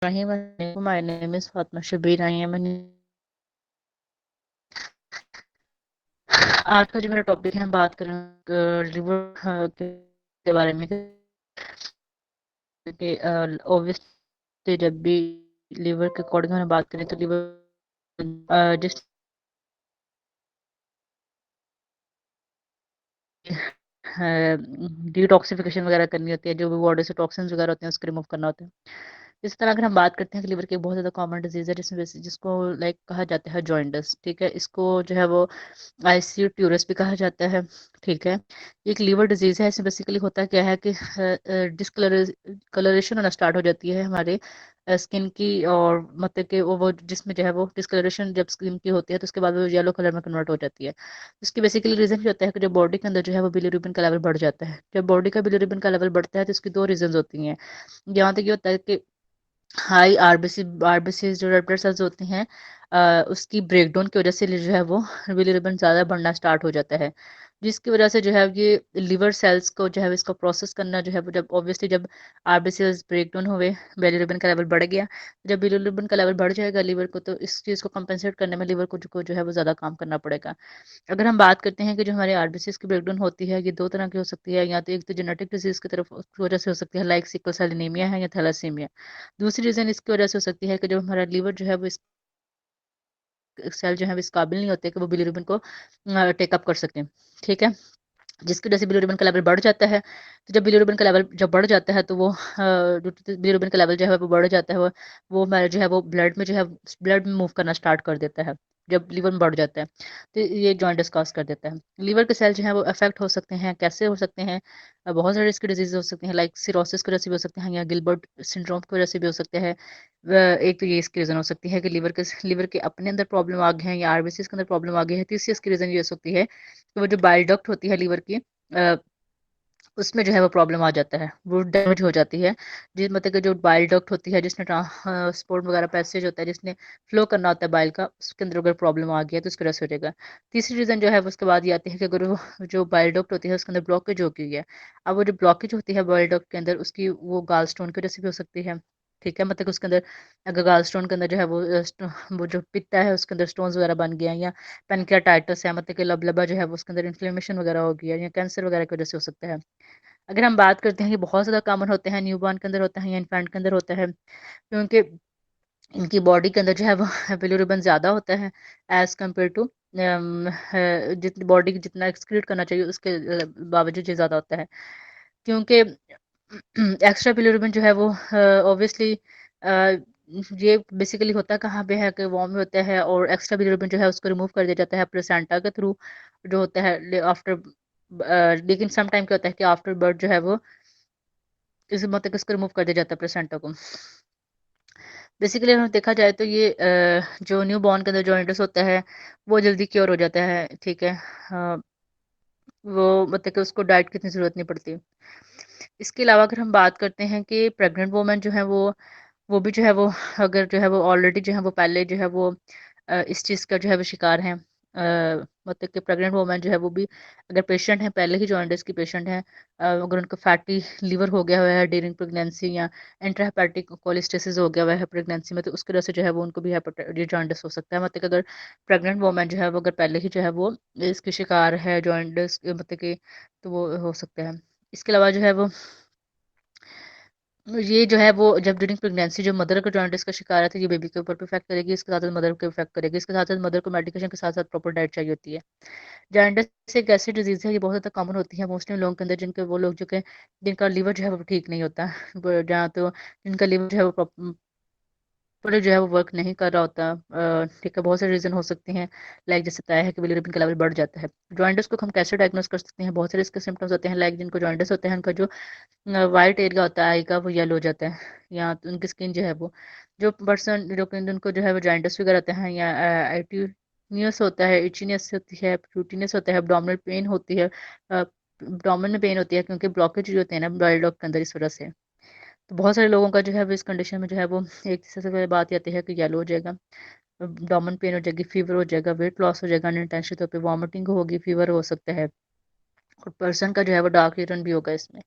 My name is Fatma Shabir. I am an आज का जो मेरा टॉपिक है, हम बात करें लिवर के बारे में कि ऑब्वियसली जब भी लिवर के अकॉर्डिंग हम बात करें तो लिवर जिस डिटॉक्सिफिकेशन वगैरह करनी होती है, जो भी बॉडी से टॉक्सिन्स वगैरह होते हैं उसको रिमूव करना होता है। इस तरह अगर हम बात करते हैं कि लिवर की एक बहुत ज़्यादा कॉमन डिजीज़ है जिसको लाइक कहा जाता है जॉइंडिस। ठीक है, इसको जो है वो आईसीयू ट्यूरस भी कहा जाता है। ठीक है, ये एक लीवर डिजीज़ है। इसमें बेसिकली होता क्या है कि डिस्कलरेशन होना स्टार्ट हो जाती है हमारे स्किन की, और मतलब कि वो जिसमें जो है वो डिस्कलरेशन जब स्किन की होती है तो उसके बाद वो येलो कलर में कन्वर्ट हो जाती है। इसकी बेसिकली रीज़न ये होता है कि जब बॉडी के अंदर जो है वो बिलीरुबिन का लेवल बढ़ जाता है। जब बॉडी का बिलीरुबिन का लेवल बढ़ता है तो इसकी दो रीजन होती हैं। यहाँ तक ये होता है कि हाई आरबीसी जो रेड ब्लड सेल्स होती हैं, उसकी ब्रेकडाउन की वजह से जो है वो बिलीरुबिन ज़्यादा बढ़ना स्टार्ट हो जाता है, जिसकी वजह से जो है ये लिवर सेल्स को जो है इसको प्रोसेस करना जो है वो जब ऑब्वियसली जब आरबीसी ब्रेकडाउन हुए, बिलीरुबिन का लेवल बढ़ गया। जब बिलीरुबिन का लेवल बढ़ जाएगा लिवर को, तो इस चीज़ को कंपेंसेट करने में लिवर को जो है वो ज़्यादा काम करना पड़ेगा। अगर हम बात करते हैं कि जो हमारे आरबीसीज की ब्रेकडाउन होती है, ये दो तरह की हो सकती है। या तो एक तो जेनेटिक डिजीज की तरफ की वजह से हो सकती है, लाइक सिकल सेल एनीमिया है या थैलेसीमिया। दूसरी रीजन इसकी वजह से हो सकती है कि जब हमारा लीवर जो है वो इस सेल जो है वो इस काबिल नहीं होते कि वो बिलीरुबिन को टेकअप कर सकें। ठीक है, जिसकी वजह से बिलीरुबिन का लेवल बढ़ जाता है। तो जब बिलीरुबिन का लेवल जब बढ़ जाता है तो वो जो बिलीरुबिन का लेवल जो है वो बढ़ जाता है, वो हमारे जो है वो ब्लड में जो है ब्लड में मूव करना स्टार्ट कर देता है जब लीवर में बढ़ जाता है। तो ये जॉइंटिस कॉज कर देता है। लीवर के सेल जो है वो अफेक्ट हो सकते हैं। कैसे हो सकते हैं? बहुत सारे इसके डिजीज हो सकते हैं, लाइक सिरोसिस की वजह से भी हो सकते हैं, या गिलबर्ट सिंड्रोम की वजह से भी हो सकते हैं। एक तो ये इसकी रीजन हो सकती है कि लीवर के अपने अंदर प्रॉब्लम आ गए हैं या आरबीसी के अंदर प्रॉब्लम आ गई है। तीसरी इसकी रीजन ये हो सकती है कि वो जो बाइल डक्ट होती है लीवर की, अ, उसमें जो है वो प्रॉब्लम आ जाता है, वो डैमेज हो जाती है। जिस मतलब कि जो बाइल डक्ट होती है, जिसने ट्रांसपोर्ट वगैरह पैसेज होता है, जिसने फ्लो करना होता है बाइल का, उसके अंदर अगर प्रॉब्लम आ गया तो उसकी वजह से हो जाएगा। तीसरी रीज़न जो है वो उसके बाद ये आती है कि अगर वो जो बाइल डक्ट होती है उसके अंदर ब्लॉकेज हो गई है। अब वो जो ब्लॉकेज होती है बाइल डक्ट के अंदर, उसकी वो गाल स्टोन की वजह से भी हो सकती है। ठीक है, मतलब कि उसके अंदर अगर गाल स्टोन के अंदर जो है वो जो पित्ता है उसके अंदर स्टोन्स वगैरह बन गया है, या पेनक्रियाटाइटिस है, मतलब कि लबलबा जो है वो उसके अंदर इन्फ्लेमेशन वगैरह हो गया है, या कैंसर वगैरह की वजह से हो सकता है। अगर हम बात करते हैं कि बहुत ज़्यादा कॉमन होते हैं, न्यूबॉर्न के अंदर होता है या इन्फेंट के अंदर होता है, क्योंकि इनकी बॉडी के अंदर जो है वो बिलीरुबिन ज़्यादा होता है एज़ कम्पेयर टू जितनी बॉडी जितना एक्सक्रीट करना चाहिए उसके बावजूद ये ज़्यादा होता है। क्योंकि एक्स्ट्रा बिलीरुबिन जो है वो ऑब्वियसली ये बेसिकली होता कहाँ पे है कि वॉर्म में होता है, और एक्स्ट्रा बिलीरुबिन जो है उसको रिमूव कर दिया जाता है प्लेसेंटा के थ्रू, जो होता है आफ्टर। लेकिन सम टाइम क्या होता है कि आफ्टर बर्थ जो है वो इस मतलब इसको रिमूव कर दिया जाता है प्लेसेंटा को। बेसिकली अगर देखा जाए तो ये जो न्यू बॉर्न के अंदर जॉइंटिस होता है वो जल्दी क्योर हो जाता है। ठीक है, वो मतलब कि उसको डाइट की इतनी ज़रूरत नहीं पड़ती। इसके अलावा अगर हम बात करते हैं कि प्रेग्नेंट वुमेन जो है वो भी जो है वो अगर जो है वो ऑलरेडी जो है वो पहले जो है वो इस चीज़ का जो है वो शिकार हैं, मतलब कि प्रेग्नेंट वुमेन जो है वो भी अगर पेशेंट है, पहले ही जॉन्डिस की पेशेंट है, अगर उनका फैटी लिवर हो गया हुआ है ड्यूरिंग प्रेगनेंसी, या इंट्राहेपेटिक कोलेस्टेसिस हो गया हुआ है प्रेगनेंसी में, तो उसकी वजह से जो है वो उनको भी ये जॉन्डिस हो सकता है। मतलब कि अगर प्रेग्नेंट वुमेन जो है वो अगर पहले ही जो है वो इसके शिकार है जॉन्डिस, मतलब कि तो वो हो सकता है। इसके अलावा जो है वो ये जो है वो जब ड्यूरिंग प्रेगनेंसी जो मदर का जॉन्डिस का शिकार है तो ये बेबी के ऊपर भी इफेक्ट करेगी, इसके साथ साथ मदर को इफेक्ट करेगी, इसके साथ साथ मदर को मेडिकेशन के साथ साथ प्रॉपर डाइट चाहिए होती है। जॉन्डिस एक ऐसी डिजीज है, ये बहुत ज़्यादा कॉमन होती है मोस्टली लोगों के अंदर, जिनके वो लोग जो कि जिनका लीवर जो है वो ठीक नहीं होता, जहाँ तो जिनका लीवर जो है वो पूरे जो है वो वर्क नहीं कर रहा होता। ठीक है, बहुत सारे रीज़न हो सकते हैं, लाइक जैसे बताया है कि बिलीरुबिन का लेवल बढ़ जाता है। जॉइंटिस को हम कैसे डायग्नोस कर सकते हैं? बहुत सारे इसके सिम्टम्स होते हैं, लाइक जिनको जॉइंटिस होते हैं उनका जो वाइट एरिया होता है आई का वो येलो हो जाता है, या तो उनकी स्किन जो है वो जो पर्सन जो कि उनको जो है वो जॉइंटिस वगैरह होता है, या आइटिनियस होता है, इचीनेस होती है, प्यूटिनेस होता है, abdominal पेन होती है, abdomen में पेन होती है, क्योंकि ब्लॉकेज जो होते हैं ना बॉयल डॉग के अंदर, इस वजह से। तो बहुत सारे लोगों का जो है वो इस कंडीशन में जो है वो एक सबसे पहले बात ये आती है कि येलो हो जाएगा, abdomen पेन हो जाएगी, फीवर हो जाएगा, वेट लॉस हो जाएगा, अनइंटेंशनल तौर पे वॉमिटिंग होगी, फीवर हो सकता है, और पर्सन का जो है वो डार्क रीजन भी होगा इसमें।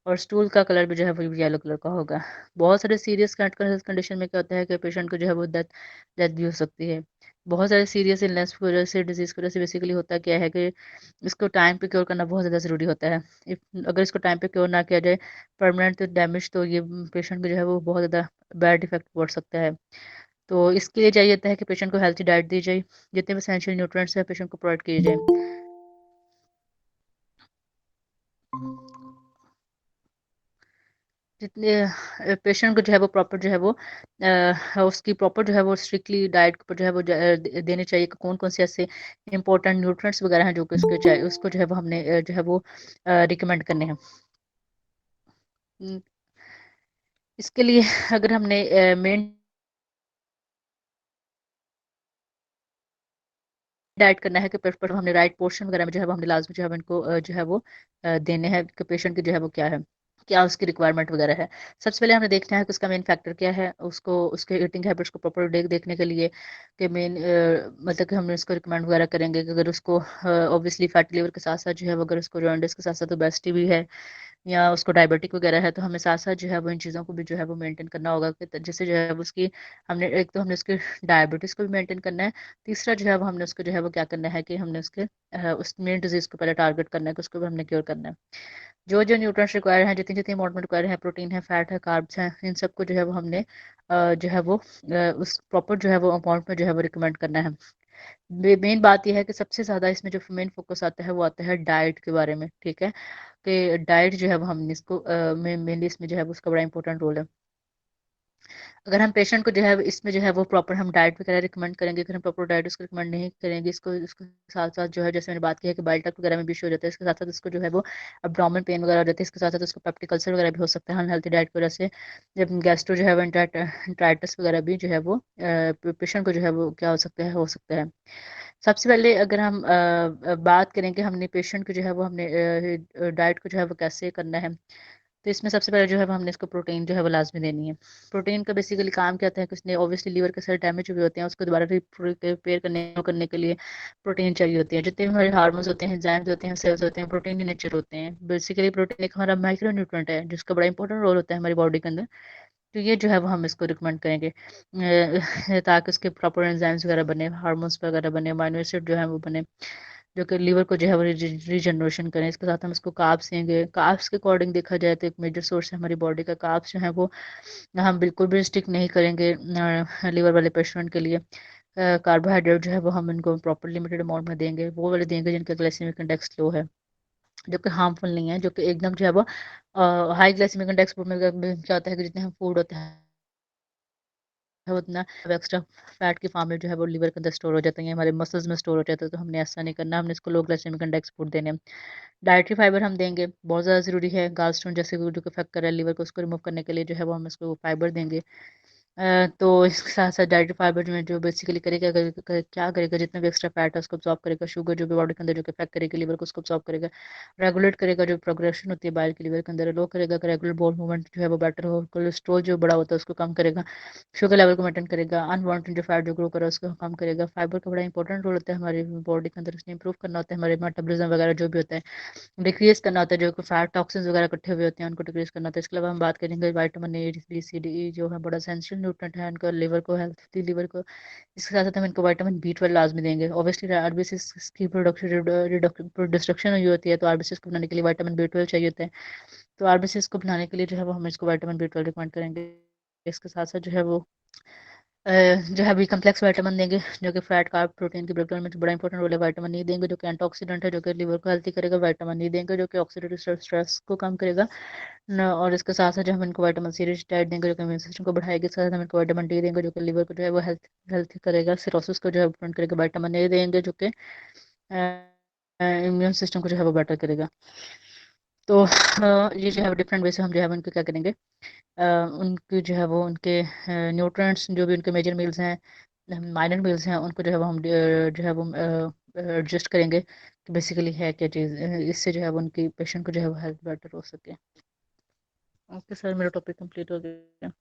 और स्टूल का कलर भी जो है वो येलो कलर का होगा। बहुत सारे सीरियस कंडीशन में क्या होता है कि पेशेंट को जो है वो डेथ डेथ भी हो सकती है। बहुत सारे सीरियस इलनेस की वजह से, डिजीज की वजह से बेसिकली होता क्या है कि इसको टाइम पे क्योर करना बहुत ज़्यादा ज़रूरी होता है। अगर इसको टाइम पे क्योर ना किया जाए, परमानेंट डैमेज, तो ये पेशेंट को जो है वो बहुत ज़्यादा बैड इफेक्ट पड़ सकता है। तो इसके लिए चाहिए होता है कि पेशेंट को हेल्थी डाइट दी जाए, जितने भी एसेंशियल न्यूट्रिएंट्स हैं पेशेंट को प्रोवाइड किए जाए। जितने पेशेंट को जो है वो प्रॉपर जो है वो उसकी प्रॉपर जो है वो स्ट्रिक्टली डाइट को जो है वो देने चाहिए कि कौन कौन से ऐसे इंपॉर्टेंट न्यूट्रिएंट्स वगैरह हैं जो कि उसको चाहिए, उसको जो है वो हमने जो है वो रिकमेंड करने हैं। हम्म, इसके लिए अगर हमने मेन डाइट करना है कि पर हमने राइट पोर्शन वगैरह में जो है वो हमने लाजमी जो है वो इनको जो है वो देने हैं कि पेशेंट की जो है वो क्या है, क्या उसकी रिक्वायरमेंट वगैरह है। सबसे पहले हमें देखना है कि उसका मेन फैक्टर क्या है, उसको उसके ईटिंग हैबिट्स को प्रॉपर देखने के लिए कि मेन मतलब कि हम इसको रिकमेंड वगैरह करेंगे कि अगर उसको ऑब्वियसली फैटी लिवर के साथ साथ जो है वो अगर उसको जॉन्डिस के साथ साथ ओबेसिटी भी है या उसको डायबिटिक वगैरह है, तो हमें साथ साथ जो है वो इन चीज़ों को भी जो है वो मेंटेन करना होगा कि जिससे जो है वो उसकी हमने एक तो हमने उसके डायबिटीज़ को भी मेंटेन करना है। तीसरा जो है वो हमने उसको जो है वो क्या करना है कि हमने उसके उस मेन डिजीज़ को पहले टारगेट करना है कि उसको भी हमने क्योर करना है। जो जो न्यूट्रिएंट्स रिक्वायर हैं, जितनी जितनी अमाउंट में रिक्वायर है, प्रोटीन है, फैट है, कार्ब्स हैं, इन सबको जो है वो हमने जो है वो उस प्रॉपर जो है वो अमाउंट में जो है वो रिकमेंड करना है। मेन बात यह है कि सबसे ज़्यादा इसमें जो मेन फोकस आता है वो आता है डाइट के बारे में, ठीक है, कि डाइट जो है वो हमने इसको मेनली इसमें जो है वो उसका बड़ा इंपॉर्टेंट रोल है। अगर हम पेशेंट को जो है इसमें जो है वो प्रॉपर हम डाइट वगैरह रिकमेंड करेंगे, अगर हम प्रॉपर डाइट उसको रिकमेंड नहीं करेंगे, इसको इसके साथ साथ जो है जैसे मैंने बात की है कि बाइल डक्ट वगैरह में भी इशू हो जाता है, इसके साथ साथ उसको जो है वो अब्डोमेन पेन वगैरह हो जाता है, इसके साथ साथ उसको पेप्टिक अल्सर वगैरह भी हो सकता है अनहेल्थी डाइट की वजह से। जब गैस्ट्रो जो है वो इंट्राइटिस वगैरह भी जो है वो पेशेंट को जो है वो क्या हो सकता है। सबसे पहले अगर हम बात करें कि हमने पेशेंट को जो है वो हमने डाइट को जो है वो कैसे करना है, तो इसमें सबसे पहले जो है वो हमने इसको प्रोटीन जो है वो लाजमी देनी है। प्रोटीन का बेसिकली काम क्या होता है कि उसने ऑब्वियसली लीवर के सारे डैमेज हुए होते हैं, उसको दोबारा रिपेयर करने के लिए प्रोटीन चाहिए होती है। जितने भी हमारे हार्मोन्स होते हैं, एंजाइम्स होते हैं, सेल्स होते हैं, प्रोटीन इन नेचर होते हैं। बेसिकली प्रोटीन एक हमारा माइक्रो न्यूट्रिएंट है जिसका बड़ा इंपॉर्टेंट रोल होता है हमारी बॉडी के अंदर। तो ये जो है वो हम इसको रिकमेंड करेंगे ताकि उसके प्रॉपर एंजाइम्स वगैरह बने, हार्मोन्स वगैरह बने, अमाइनो एसिड जो है वो बने, जो कि लीवर को जो है वो रीजनरेशन करें। इसके साथ हम इसको कार्ब्स देंगे। कार्ब्स के अकॉर्डिंग देखा जाए तो एक मेजर सोर्स है हमारी बॉडी का कार्ब्स जो है वो हम बिल्कुल भी स्टिक नहीं करेंगे लीवर वाले पेशेंट के लिए। कार्बोहाइड्रेट जो है वो हम इनको प्रॉपर लिमिटेड अमाउंट में देंगे, वो वाले देंगे जिनका ग्लाइसेमिक इंडेक्स लो है, जो कि हार्मफुल नहीं है, जो कि एकदम जो है वो हाई ग्लाइसेमिक इंडेक्स में क्या होता है कि जितने हम फूड होते हैं है उतना एक्स्ट्रा फैट की फॉर्म में जो है वो लीवर के अंदर स्टोर हो जाते हैं, हमारे मसल्स में स्टोर हो जाते हैं। तो हमने ऐसा नहीं करना, हमने इसको लो ग्लाइसेमिक इंडेक्स फूड देने हैं। डाइटरी फाइबर हम देंगे, बहुत ज़्यादा ज़रूरी है। गालस्टोन जैसे जो कि अफेक्ट कर रहा है लीवर को, उसको रिमूव करने के लिए जो है वो हम इसको फाइबर देंगे। तो इसके साथ साथ डाइटरी फाइबर में जो बेसिकली करेगा क्या करेगा, जितना भी एक्स्ट्रा फैट है उसको अब्सॉर्ब करेगा, शुगर जो भी बॉडी के अंदर जो इफेक्ट करेगी लीवर को उसको अब्सॉर्ब करेगा, रेगुलेट करेगा जो प्रोग्रेशन होती है बाइल की लीवर के अंदर, लो करेगा रेगुलर बोल मूवमेंट जो है वो बेटर हो, कोलेस्ट्रॉल जो बड़ा होता है उसको कम करेगा, शुगर लेवल को मेंटेन करेगा, अनवांटेड जो फैट जो ग्रो कर रहा है उसको कम करेगा। फाइबर का बड़ा इंपॉर्टेंट रोल होता है हमारी बॉडी के अंदर, उसने इंप्रूव करना होता है हमारे मेटाबॉलिज्म वगैरह जो भी होता है, डिक्रीज करना होता है, जो फैट टॉक्सिन्स वगैरह इकट्ठे हुए होते हैं उनको डिक्रीज करना होता है। इसके अलावा हम बात करेंगे vitamin A, B, C, D जो है बड़ा एसेंशियल न्यूट्रिएंट है इनका लिवर को, हेल्थी लिवर को। इसके साथ साथ हम इनको विटामिन B12 लाजमी देंगे। ऑब्वियसली आरबीसीज की प्रोडक्शन डिस्ट्रक्शन हुई होती है, तो आरबीसीज को बनाने के लिए विटामिन B12 चाहिए होता है। तो आरबीसीज को बनाने के लिए जो है वो हम इसको विटामिन B12 रिकमेंड करेंगे। इसके साथ साथ जो है वो अ, जो है बी कम्प्लेक्स विटामिन देंगे, जो कि फैट कार्ब प्रोटीन के ब्रेकडाउन में बड़ा इंपॉर्टेंट रोल है। विटामिन ई देंगे जो कि एंटीऑक्सीडेंट है, जो कि लिवर को हेल्थी करेगा। विटामिन ई देंगे जो कि ऑक्सीडेटिव स्ट्रेस को कम करेगा और इसके साथ साथ जो हम इनको विटामिन सी रिच डाइट देंगे जो कि इम्यून सिस्टम को बढ़ाएगी। इसके साथ हम इनको विटामिन डी देंगे जो कि लिवर को जो है वो हेल्थी करेगा, सिरोसिस को जो है प्रिवेंट करेगा। विटामिन ए देंगे जो कि इम्यून सिस्टम को जो है वो बेटर करेगा। तो ये जो है डिफरेंट वे से हम जो है उनको क्या करेंगे, अ, उनकी जो है वो उनके न्यूट्रिएंट्स जो भी उनके मेजर मील्स हैं, माइनर मील्स हैं, उनको जो है वो हम जो है वो एडजस्ट करेंगे कि बेसिकली है क्या चीज़, इससे जो है वो उनकी पेशेंट को जो है वो हेल्थ बेटर हो सके। ओके सर, मेरा टॉपिक कंप्लीट हो गया।